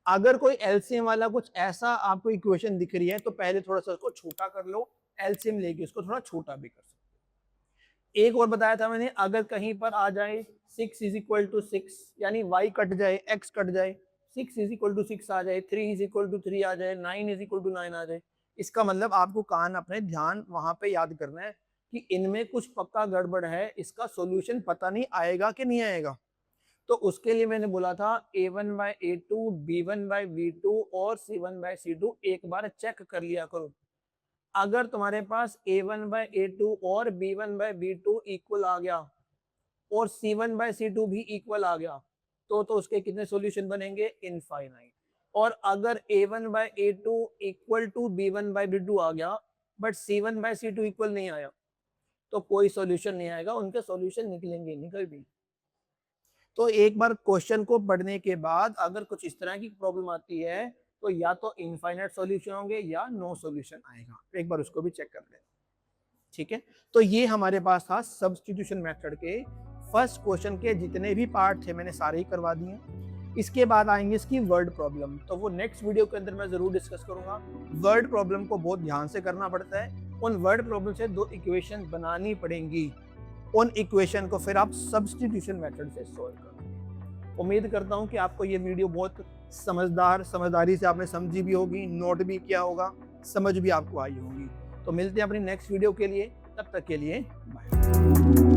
अगर कोई एलसीएम वाला कुछ ऐसा आपको इक्वेशन दिख रही है तो पहले थोड़ा सा उसको छोटा कर लो, एलसीएम लेके उसको थोड़ा छोटा भी कर सकते हो। एक और बताया था मैंने, अगर कहीं पर आ जाए 6 इज इक्वल टू 6, यानी y कट जाए x कट जाए, 6 इज इक्वल टू 6 आ जाए, 3 इज इक्वल टू 3 आ जाए, 9 इज इक्वल टू 9 आ जाए, इसका मतलब आपको कान अपने ध्यान वहां पे याद करना है कि इनमें कुछ पक्का गड़बड़ है, इसका सॉल्यूशन पता नहीं आएगा कि नहीं आएगा। तो उसके लिए मैंने बोला था a1/a2, b1/b2 और c1/c2 एक बार चेक कर लिया करो। अगर तुम्हारे पास a1/a2 और b1/b2 इक्वल आ गया और c1/c2 भी इक्वल आ गया तो उसके कितने सॉल्यूशन बनेंगे, इनफाइनाइट। और अगर a1/a2 इक्वल टू b1/b2 आ गया बट c1/c2 इक्वल नहीं आया तो कोई सॉल्यूशन नहीं आएगा, उनके सॉल्यूशन निकलेंगे नहीं कभी। तो एक बार क्वेश्चन को पढ़ने के बाद अगर कुछ इस तरह की प्रॉब्लम आती है तो या तो इनफाइनाइट सॉल्यूशन होंगे या नो सॉल्यूशन आएगा, एक बार उसको भी चेक कर लें। ठीक है, तो ये हमारे पास था सब्स्टिट्यूशन मेथड के फर्स्ट क्वेश्चन के जितने भी पार्ट थे मैंने सारे ही करवा दिए। इसके बाद आएंगे इसकी वर्ड प्रॉब्लम, तो वो नेक्स्ट वीडियो के अंदर मैं जरूर डिस्कस करूंगा। वर्ड प्रॉब्लम को बहुत ध्यान से करना पड़ता है, उन वर्ड प्रॉब्लम से 2 इक्वेशन बनानी पड़ेंगी, उन इक्वेशन को फिर आप सब्स्टिट्यूशन मेथड से सॉल्व करो। उम्मीद करता हूं कि आपको ये वीडियो बहुत समझदारी से आपने समझी भी होगी, नोट भी किया होगा, समझ भी आपको आई होगी। तो मिलते हैं अपनी नेक्स्ट वीडियो के लिए, तब तक के लिए बाय।